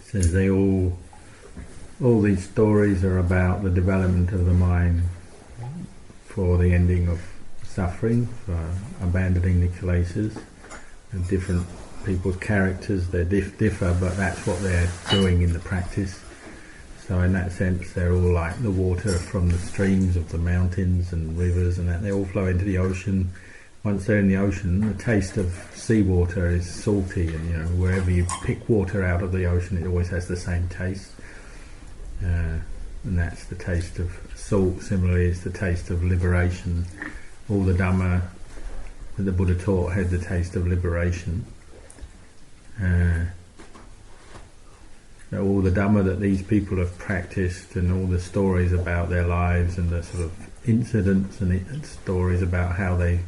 says all these stories are about the development of the mind for the ending of suffering, for abandoning the kilesas. And different people's characters, they differ, but that's what they're doing in the practice. So in that sense, they're all like the water from the streams of the mountains and rivers, and that they all flow into the ocean. Once they're in the ocean, the taste of seawater is salty, and wherever you pick water out of the ocean, it always has the same taste. And that's the taste of salt. Similarly, it's the taste of liberation. All the Dhamma that the Buddha taught had the taste of liberation. All the Dhamma that these people have practiced, and all the stories about their lives, and the sort of incidents and stories about how they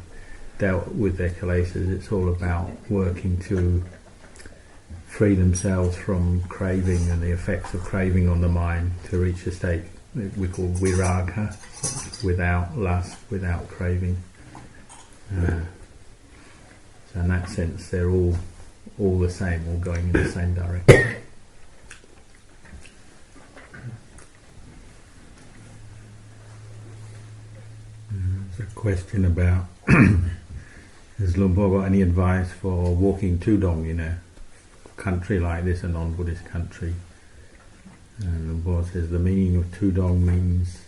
dealt with their kilesas, it's all about working to free themselves from craving and the effects of craving on the mind, to reach a state we call viraga, without lust, without craving. So in that sense, they're all the same, all going in the same direction. There's a question about has Luang got any advice for walking Tudong in a country like this, a non-Buddhist country? And Luang says the meaning of Tudong means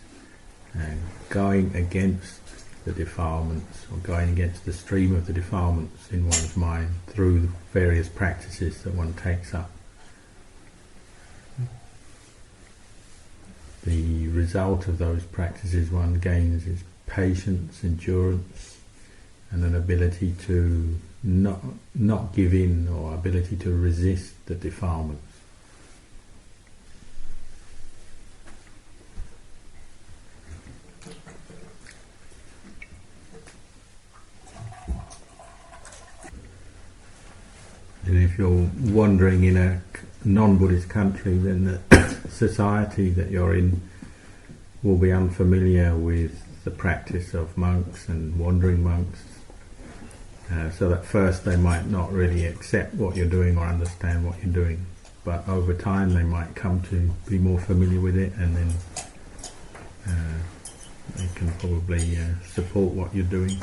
going against the defilements, or going against the stream of the defilements in one's mind through various practices that one takes up. The result of those practices one gains is patience, endurance, and an ability to not give in, or ability to resist the defilements. And if you're wandering in a non-Buddhist country, then the society that you're in will be unfamiliar with the practice of monks and wandering monks. So at first they might not really accept what you're doing or understand what you're doing. But over time they might come to be more familiar with it, and then they can probably support what you're doing.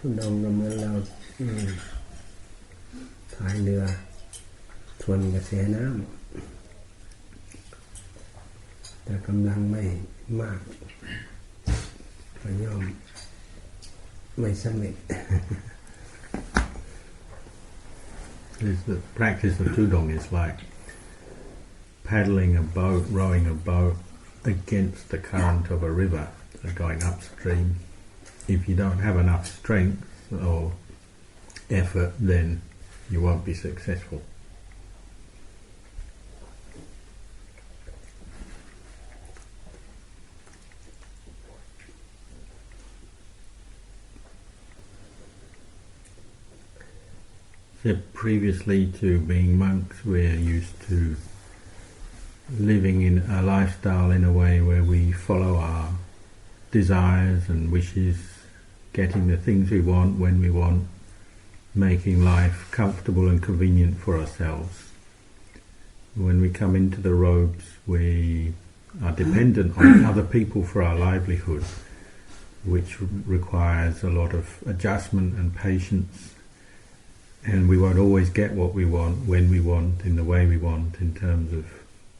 Tudong ก็เหมือนเราพายเรือทวนกระแสน้ำแต่กำลังไม่มากก็ย่อมไม่สำเร็จ The practice of Tudong is like paddling a boat, rowing a boat against the current of a river, so going upstream. If you don't have enough strength or effort, then you won't be successful. So previously to being monks, we're used to living in a lifestyle in a way where we follow our desires and wishes, getting the things we want when we want, making life comfortable and convenient for ourselves. When we come into the robes, we are dependent on other people for our livelihood, which requires a lot of adjustment and patience, and we won't always get what we want, when we want, in the way we want, in terms of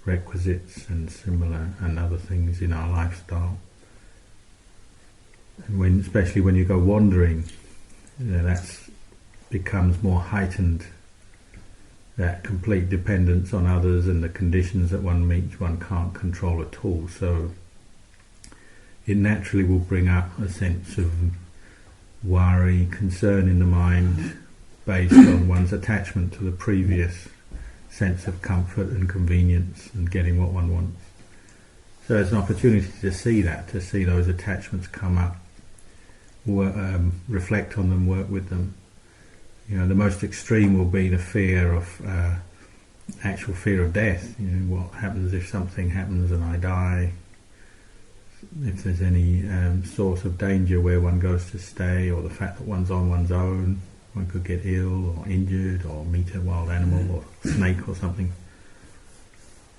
requisites and similar and other things in our lifestyle. And especially when you go wandering, that becomes more heightened, that complete dependence on others and the conditions that one meets one can't control at all. So it naturally will bring up a sense of worry, concern in the mind based on one's attachment to the previous sense of comfort and convenience and getting what one wants. So it's an opportunity to see that, to see those attachments come up, reflect on them, work with them. The most extreme will be the fear of actual fear of death. What happens if something happens and I die? if there's any source of danger where one goes to stay, or the fact that one's on one's own, one could get ill or injured or meet a wild animal or snake or something.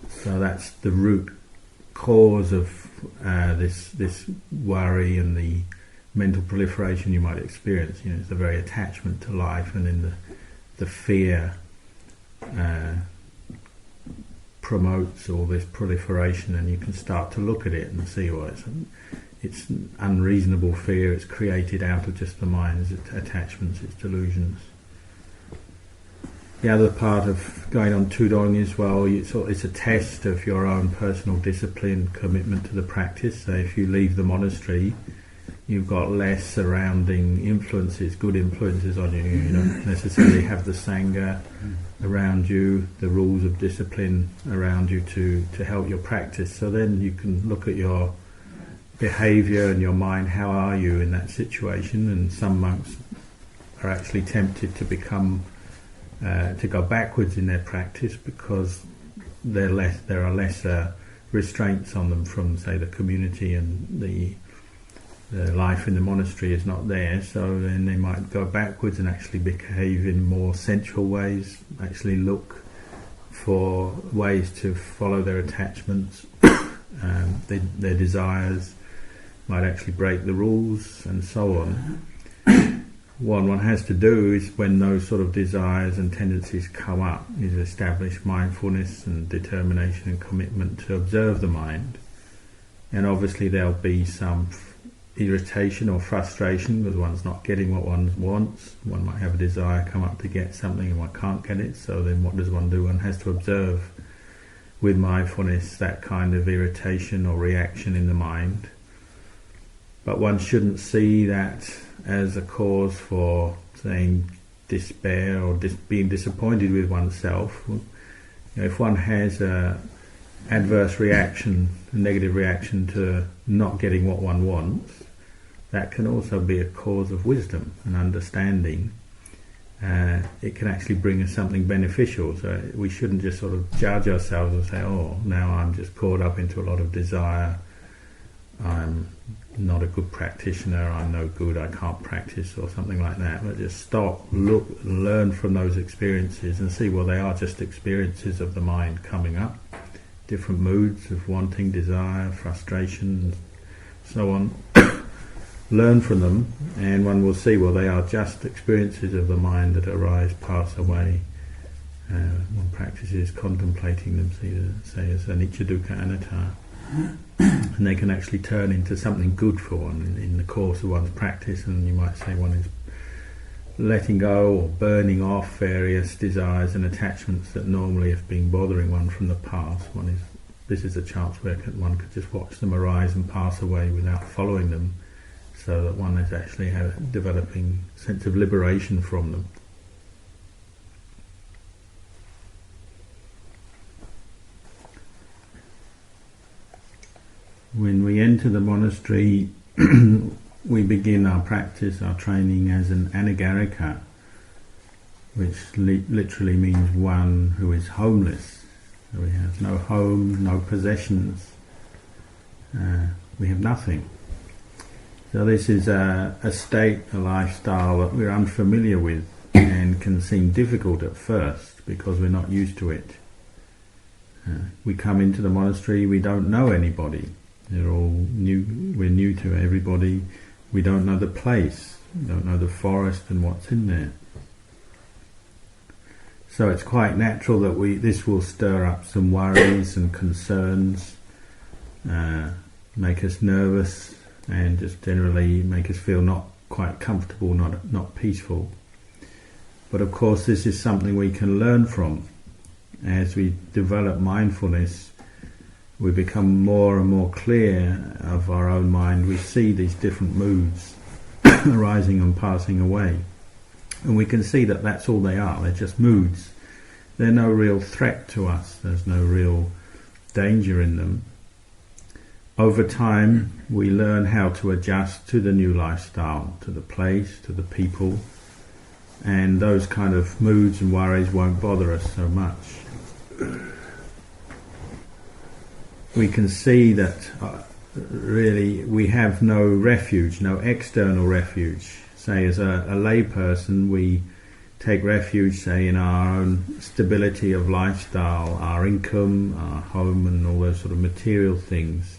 So that's the root cause of this worry and the mental proliferation you might experience. It's the very attachment to life, and then the fear promotes all this proliferation, and you can start to look at it and see, well, it's unreasonable fear. It's created out of just the mind's attachments, its delusions. The other part of going on Tudong is, well, it's a test of your own personal discipline, commitment to the practice. So if you leave the monastery, you've got less surrounding influences, good influences on you. You don't necessarily have the Sangha around you, the rules of discipline around you to help your practice. So then you can look at your behaviour and your mind. How are you in that situation? And some monks are actually tempted to become to go backwards in their practice because there are lesser restraints on them from, say, the community, and the life in the monastery is not there. So then they might go backwards and actually behave in more sensual ways, actually look for ways to follow their attachments, their desires, might actually break the rules, and so on. What one has to do is, when those sort of desires and tendencies come up, is establish mindfulness and determination and commitment to observe the mind. And obviously there'll be some irritation or frustration because one's not getting what one wants. One might have a desire come up to get something and one can't get it. So then what does one do? One has to observe with mindfulness that kind of irritation or reaction in the mind. But one shouldn't see that as a cause for, saying, despair or being disappointed with oneself. If one has a adverse reaction, a negative reaction to not getting what one wants, that can also be a cause of wisdom and understanding. It can actually bring us something beneficial. So we shouldn't just sort of judge ourselves and say, oh, now I'm just caught up into a lot of desire, I'm not a good practitioner, I'm no good, I can't practice, or something like that. But just stop, look, learn from those experiences and see, well, they are just experiences of the mind coming up, different moods of wanting, desire, frustration, so on. Learn from them, and one will see, well, they are just experiences of the mind that arise, pass away. One practices contemplating them, say as anicca, dukkha, anatta. And they can actually turn into something good for one in the course of one's practice. And you might say one is letting go or burning off various desires and attachments that normally have been bothering one from the past. This is a chance where one could just watch them arise and pass away without following them, so that one is actually developing a sense of liberation from them. When we enter the monastery, we begin our practice, our training as an anagarika, which literally means one who is homeless. So we have no home, no possessions, we have nothing. So this is a state, a lifestyle that we're unfamiliar with and can seem difficult at first because we're not used to it. We come into the monastery, we don't know anybody. They're all new. We're new to everybody. We don't know the place. We don't know the forest and what's in there. So it's quite natural that this will stir up some worries and concerns, make us nervous, and just generally make us feel not quite comfortable, not peaceful. But of course, this is something we can learn from. As we develop mindfulness, we become more and more clear of our own mind. We see these different moods arising and passing away. And we can see that that's all they are. They're just moods. They're no real threat to us. There's no real danger in them. Over time, we learn how to adjust to the new lifestyle, to the place, to the people. And those kind of moods and worries won't bother us so much. We can see that really we have no refuge, no external refuge. Say as a lay person, we take refuge, say, in our own stability of lifestyle, our income, our home, and all those sort of material things.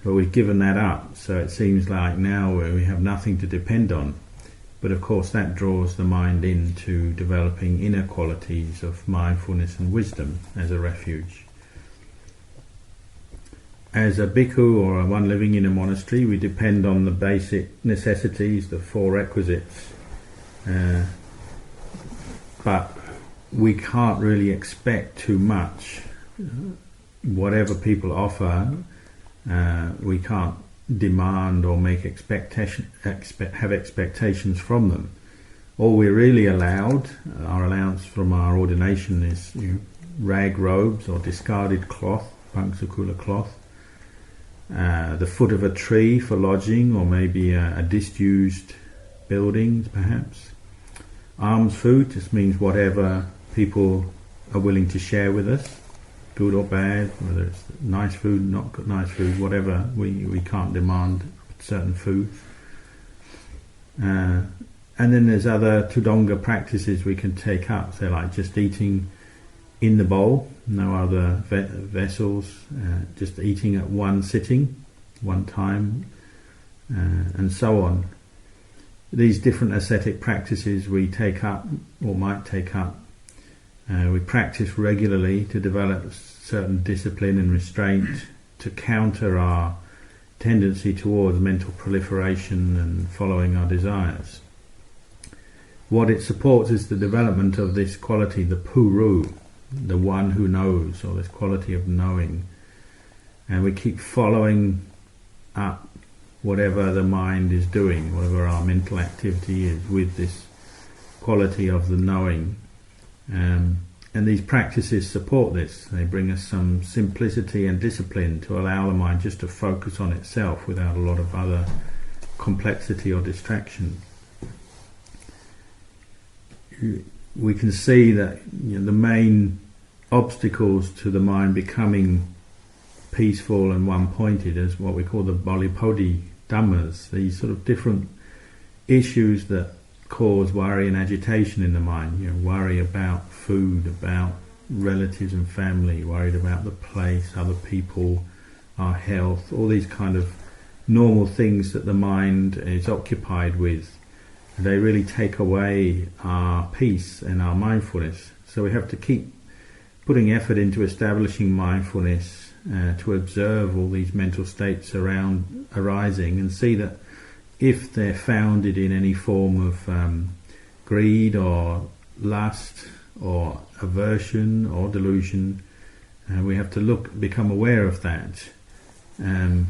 But we've given that up, so it seems like now we have nothing to depend on. But of course that draws the mind into developing inner qualities of mindfulness and wisdom as a refuge. As a bhikkhu or one living in a monastery, we depend on the basic necessities, the four requisites. But we can't really expect too much. Whatever people offer, we can't demand or make have expectations from them. All we're really allowed, our allowance from our ordination is rag robes or discarded cloth, pangsakula cloth, the foot of a tree for lodging, or maybe a disused building perhaps. Alms food just means whatever people are willing to share with us, good or bad, whether it's nice food, not good, nice food, whatever. We can't demand certain foods. And then there's other Tudonga practices we can take up, so like just eating in the bowl, no other vessels, just eating at one sitting, one time, and so on. These different ascetic practices we take up, or might take up, we practice regularly to develop certain discipline and restraint to counter our tendency towards mental proliferation and following our desires. What it supports is the development of this quality, the puru, the one who knows, or this quality of knowing. And we keep following up whatever the mind is doing, whatever our mental activity is, with this quality of the knowing. And these practices support this. They bring us some simplicity and discipline to allow the mind just to focus on itself without a lot of other complexity or distraction. We can see that the main obstacles to the mind becoming peaceful and one-pointed is what we call the Bolipodi Dhammas, these sort of different issues that cause worry and agitation in the mind. Worry about food, about relatives and family, worried about the place, other people, our health, all these kind of normal things that the mind is occupied with. They really take away our peace and our mindfulness. So we have to keep putting effort into establishing mindfulness, to observe all these mental states arising, and see that if they're founded in any form of greed or lust or aversion or delusion, we have to become aware of that. And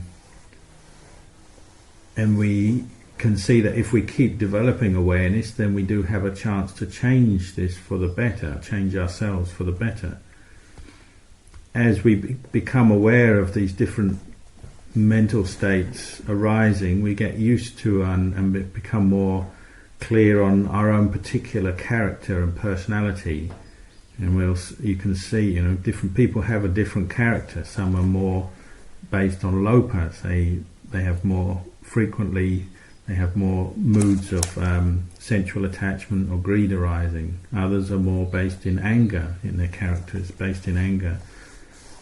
we can see that if we keep developing awareness, then we do have a chance to change this for the better, change ourselves for the better. As we become aware of these different mental states arising, we get used to and become more clear on our own particular character and personality. And you can see, different people have a different character. Some are more based on lopa, they have more frequently, they have more moods of sensual attachment or greed arising. Others are more based in anger, in their characters, based in anger.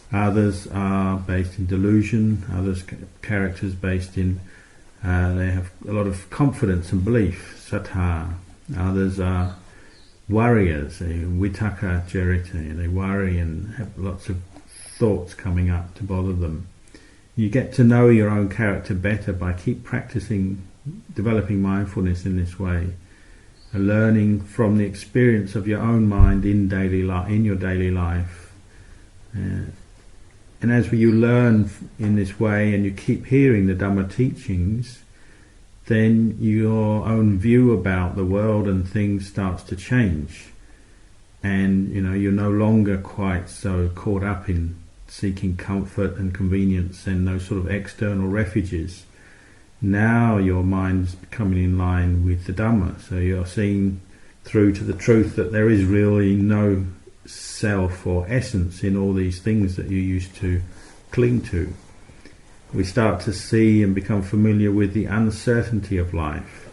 Others are based in delusion, others characters based in, they have a lot of confidence and belief, sattha. Others are warriors, vitaka cerita, they worry and have lots of thoughts coming up to bother them. You get to know your own character better by keep practicing, developing mindfulness in this way, learning from the experience of your own mind in your daily life. And as you learn in this way and you keep hearing the Dhamma teachings, then your own view about the world and things starts to change. And you're no longer quite so caught up in seeking comfort and convenience and those sort of external refuges. Now your mind's becoming in line with the Dhamma, so you're seeing through to the truth that there is really no self or essence in all these things that you used to cling to. we start to see and become familiar with the uncertainty of life.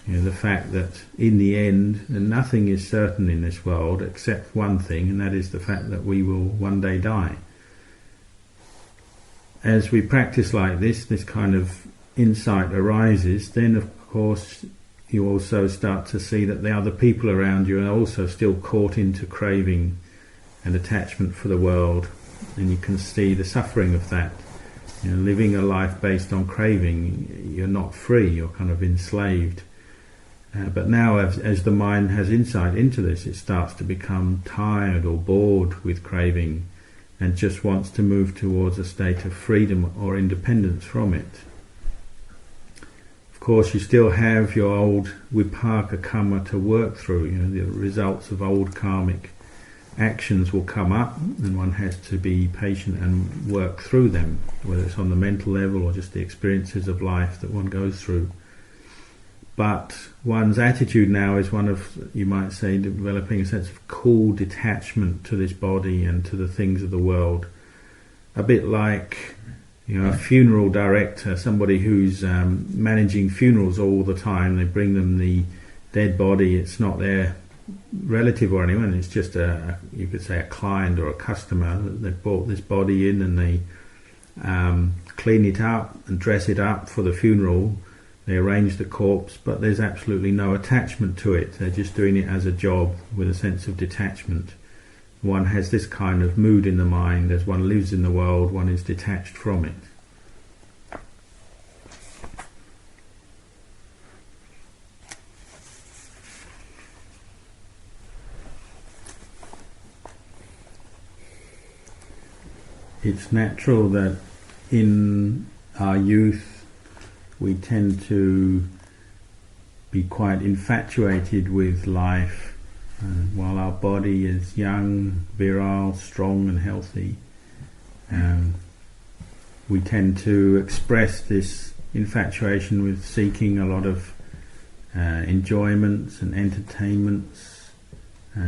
The fact that in the end, nothing is certain in this world except one thing, and that is the fact that we will one day die. As we practice like this kind of insight arises, then of course you also start to see that the other people around you are also still caught into craving and attachment for the world, and you can see the suffering of that. Living a life based on craving, you're not free, you're kind of enslaved. But now as the mind has insight into this, it starts to become tired or bored with craving and just wants to move towards a state of freedom or independence from it. Of course, you still have your old vipaka karma to work through. The results of old karmic actions will come up, and one has to be patient and work through them, whether it's on the mental level or just the experiences of life that one goes through. But one's attitude now is one of, you might say, developing a sense of cool detachment to this body and to the things of the world. A bit like, a funeral director, somebody who's managing funerals all the time. They bring them the dead body. It's not their relative or anyone. It's just you could say a client or a customer. They've brought this body in and they clean it up and dress it up for the funeral. They arrange the corpse, but there's absolutely no attachment to it. They're just doing it as a job with a sense of detachment. One has this kind of mood in the mind. As one lives in the world, one is detached from it. It's natural that in our youth we tend to be quite infatuated with life, while our body is young, virile, strong and healthy. We tend to express this infatuation with seeking a lot of enjoyments and entertainments,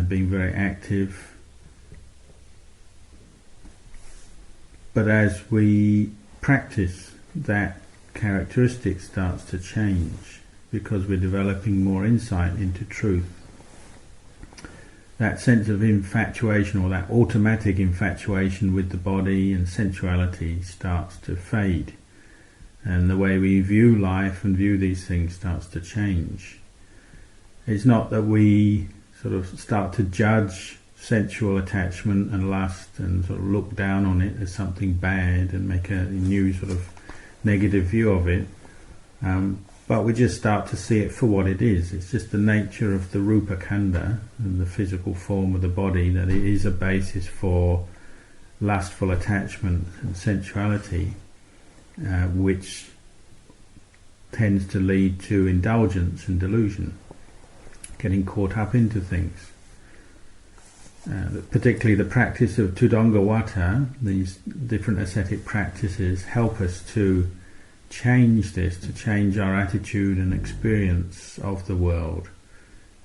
being very active. But as we practice, that characteristic starts to change because we're developing more insight into truth. That sense of infatuation, or that automatic infatuation with the body and sensuality, starts to fade, and the way we view life and view these things starts to change. It's not that we sort of start to judge sensual attachment and lust and sort of look down on it as something bad and make a new sort of negative view of it, but we just start to see it for what it is. It's just the nature of the rupa khandha and the physical form of the body, that it is a basis for lustful attachment and sensuality, which tends to lead to indulgence and delusion, getting caught up into things. Particularly the practice of Tudong, these different ascetic practices, help us to change this, to change our attitude and experience of the world.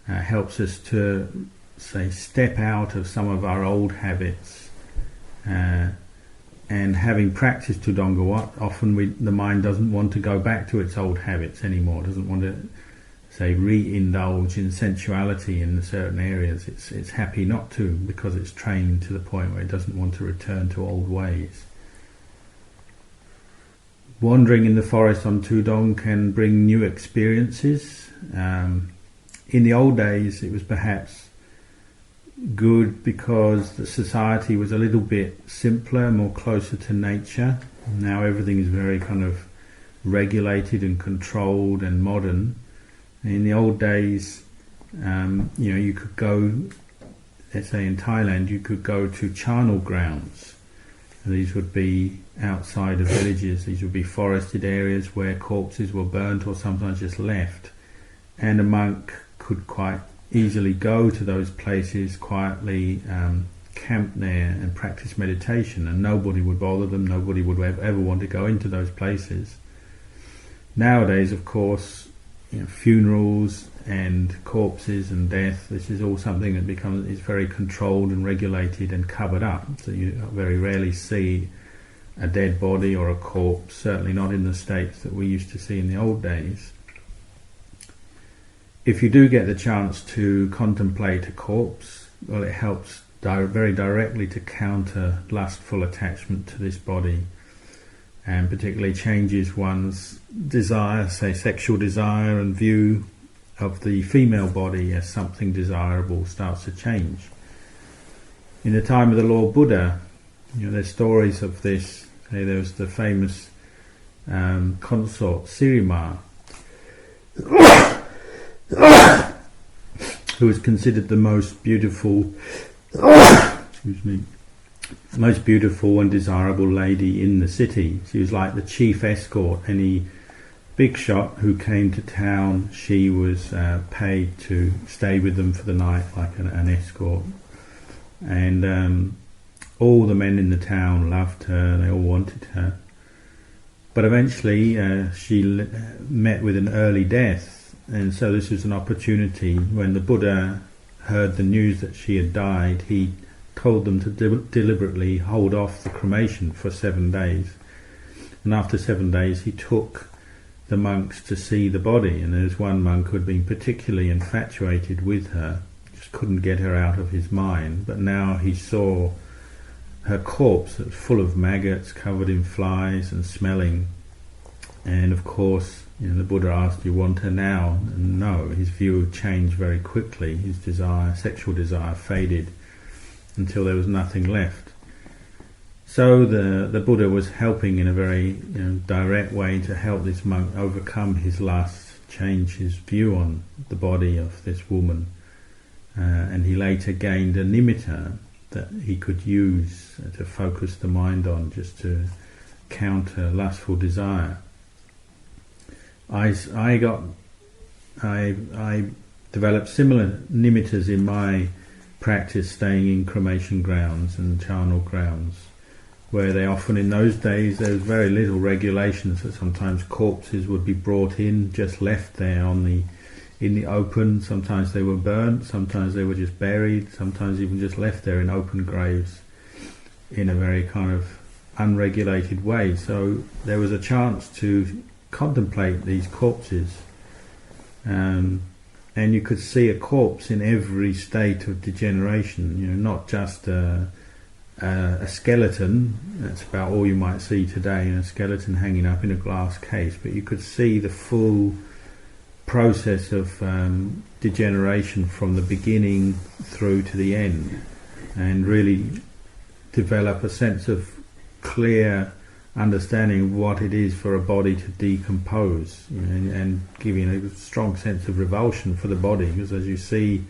Helps us to, say, step out of some of our old habits. And having practiced Tudong, often the mind doesn't want to go back to its old habits anymore, doesn't want to, say, re-indulge in sensuality in certain areas. It's happy not to, because it's trained to the point where it doesn't want to return to old ways. Wandering in the forest on Tudong can bring new experiences. In the old days it was perhaps good because the society was a little bit simpler, more closer to nature. Now everything is very kind of regulated and controlled and modern. In the old days, you could go, let's say in Thailand, you could go to charnel grounds. These would be outside of villages. These would be forested areas where corpses were burnt or sometimes just left. And a monk could quite easily go to those places, quietly camp there and practice meditation, and nobody would bother them, nobody would ever want to go into those places. Nowadays, of course, funerals and corpses and death, this is all something that is very controlled and regulated and covered up, so you very rarely see a dead body or a corpse, certainly not in the states that we used to see in the old days. If you do get the chance to contemplate a corpse, well, it helps very directly to counter lustful attachment to this body, and particularly changes one's desire, say sexual desire, and view of the female body as something desirable starts to change. In the time of the Lord Buddha, there's stories of this. Say there was the famous consort Sirima, who was considered the most beautiful, most beautiful and desirable lady in the city. She was like the chief escort. Any big shot who came to town, she was paid to stay with them for the night, like an escort. And all the men in the town loved her, they all wanted her. But eventually she met with an early death, and so this was an opportunity. When the Buddha heard the news that she had died, he told them to deliberately hold off the cremation for 7 days. And after 7 days he took the monks to see the body, and there was one monk who had been particularly infatuated with her, just couldn't get her out of his mind, but now he saw her corpse that was full of maggots, covered in flies and smelling. And of course, the Buddha asked, "You want her now?" And no, his view changed very quickly. His desire, sexual desire, faded until there was nothing left. So the Buddha was helping in a very direct way to help this monk overcome his lust, change his view on the body of this woman. And he later gained a nimitta that he could use to focus the mind on, just to counter lustful desire. I developed similar nimittas in my practice, staying in cremation grounds and charnel grounds, where they often, in those days, there was very little regulation, so sometimes corpses would be brought in, just left there in the open. Sometimes they were burnt, sometimes they were just buried, sometimes even just left there in open graves in a very kind of unregulated way. So there was a chance to contemplate these corpses, and you could see a corpse in every state of degeneration, not just a skeleton. That's about all you might see today, a skeleton hanging up in a glass case, but you could see the full process of degeneration from the beginning through to the end, and really develop a sense of clear understanding of what it is for a body to decompose, and giving a strong sense of revulsion for the body, because as you see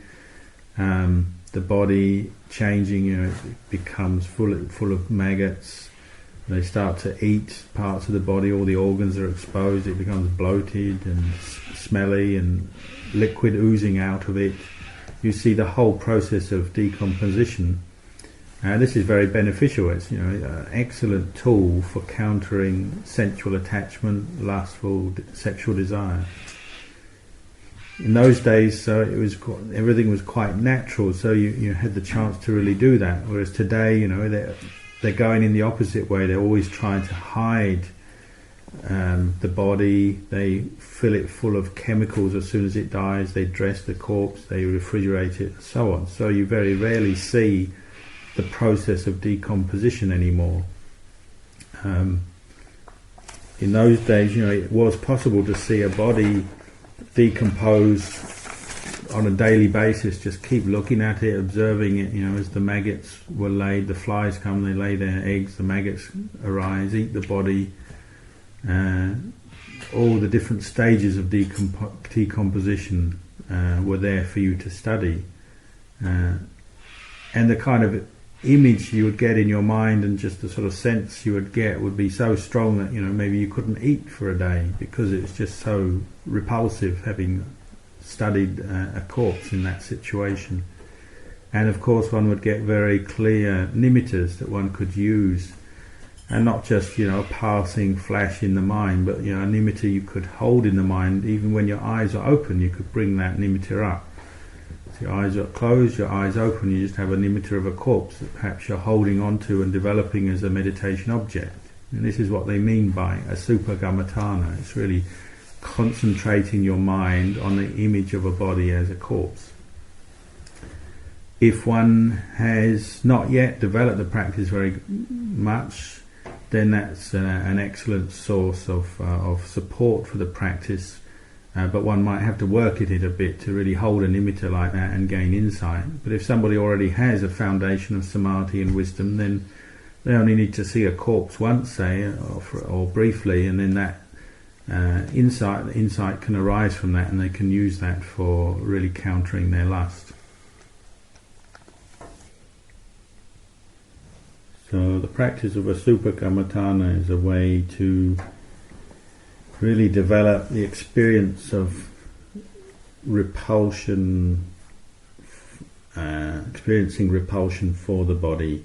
the body changing, it becomes full of maggots. They start to eat parts of the body, all the organs are exposed, it becomes bloated and smelly and liquid oozing out of it. You see the whole process of decomposition. This is very beneficial. It's an excellent tool for countering sensual attachment, lustful sexual desire. In those days, everything was quite natural, so you had the chance to really do that. Whereas today, they're going in the opposite way. They're always trying to hide the body. They fill it full of chemicals as soon as it dies. They dress the corpse, they refrigerate it, and so on. So you very rarely see the process of decomposition anymore. In those days, it was possible to see a body decompose on a daily basis. Just keep looking at it, observing it. As the maggots were laid, the flies come, they lay their eggs, the maggots arise, eat the body. All the different stages of decomposition were there for you to study, and the kind of image you would get in your mind, and just the sort of sense you would get, would be so strong that maybe you couldn't eat for a day, because it's just so repulsive having studied a corpse in that situation. And of course one would get very clear nimittas that one could use, and not just a passing flash in the mind, but a nimitta you could hold in the mind. Even when your eyes are open, you could bring that nimitta up. So your eyes are closed, your eyes open, you just have a nimitta of a corpse that perhaps you're holding on to and developing as a meditation object. And this is what they mean by a supagamatana. It's really concentrating your mind on the image of a body as a corpse. If one has not yet developed the practice very much, then that's an excellent source of support for the practice. But one might have to work at it a bit to really hold an nimitta like that and gain insight. But if somebody already has a foundation of samadhi and wisdom, then they only need to see a corpse once, say, or briefly, and then that insight can arise from that, and they can use that for really countering their lust. So the practice of a supagamatana is a way to really develop the experience of repulsion, experiencing repulsion for the body,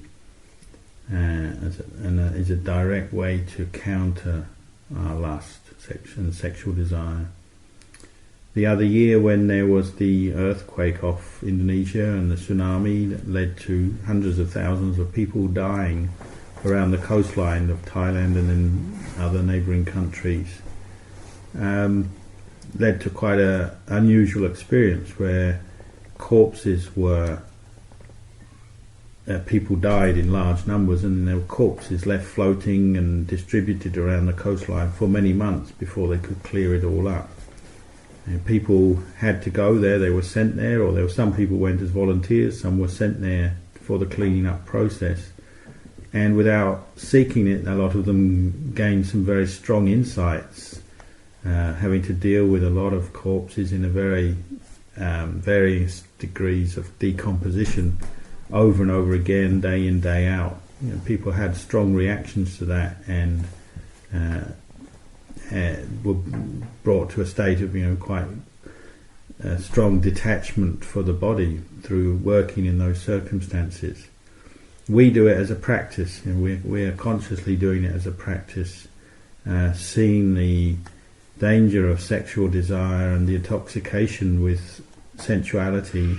is a direct way to counter our lust and sexual desire. The other year, when there was the earthquake off Indonesia and the tsunami that led to hundreds of thousands of people dying around the coastline of Thailand and in other neighbouring countries, led to quite an unusual experience where corpses were, people died in large numbers, and there were corpses left floating and distributed around the coastline for many months before they could clear it all up. And people had to go there, they were sent there, or there were some people went as volunteers, some were sent there for the cleaning up process. And without seeking it, a lot of them gained some very strong insights, having to deal with a lot of corpses in a very various degrees of decomposition over and over again, day in, day out. You know, people had strong reactions to that, and were brought to a state of quite strong detachment for the body through working in those circumstances. We do it as a practice. We are consciously doing it as a practice, seeing the danger of sexual desire and the intoxication with sensuality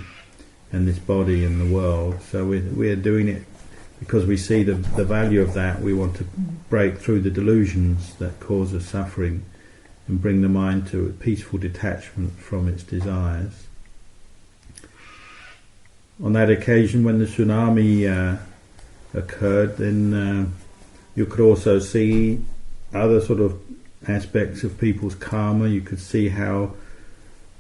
and this body and the world. So we're doing it because we see the value of that. We want to break through the delusions that cause us suffering and bring the mind to a peaceful detachment from its desires. On that occasion, when the tsunami occurred, then you could also see other sort of aspects of people's karma. You could see how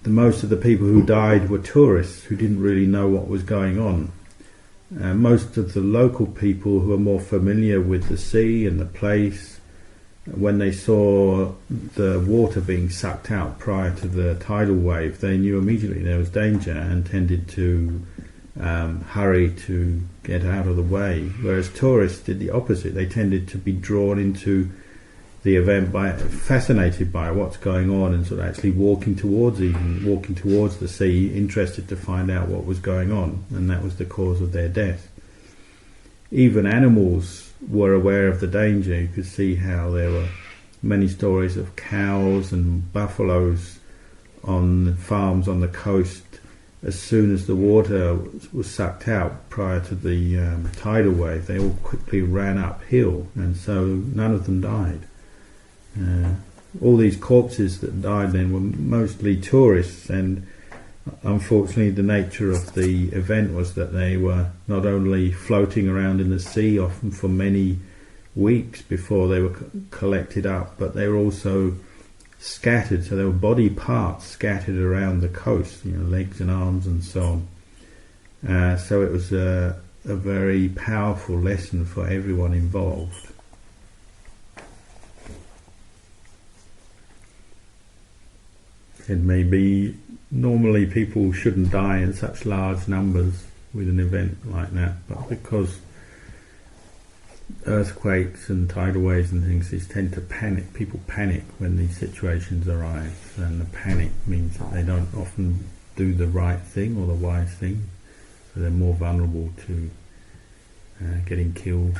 most of the people who died were tourists who didn't really know what was going on. Most of the local people who are more familiar with the sea and the place, when they saw the water being sucked out prior to the tidal wave, they knew immediately there was danger and tended to hurry to get out of the way. Whereas tourists did the opposite. They tended to be drawn into the event, fascinated by what's going on, and sort of actually walking towards the sea, interested to find out what was going on, and that was the cause of their death. Even animals were aware of the danger. You could see how there were many stories of cows and buffaloes on farms on the coast. As soon as the water was sucked out prior to the tidal wave, they all quickly ran uphill, and so none of them died. All these corpses that died then were mostly tourists, and unfortunately the nature of the event was that they were not only floating around in the sea, often for many weeks before they were collected up, but they were also scattered, so there were body parts scattered around the coast, legs and arms and so on. So it was a very powerful lesson for everyone involved. It may be normally people shouldn't die in such large numbers with an event like that, but because earthquakes and tidal waves and things, these tend to panic. People panic when these situations arise, and the panic means that they don't often do the right thing or the wise thing, so they're more vulnerable to getting killed.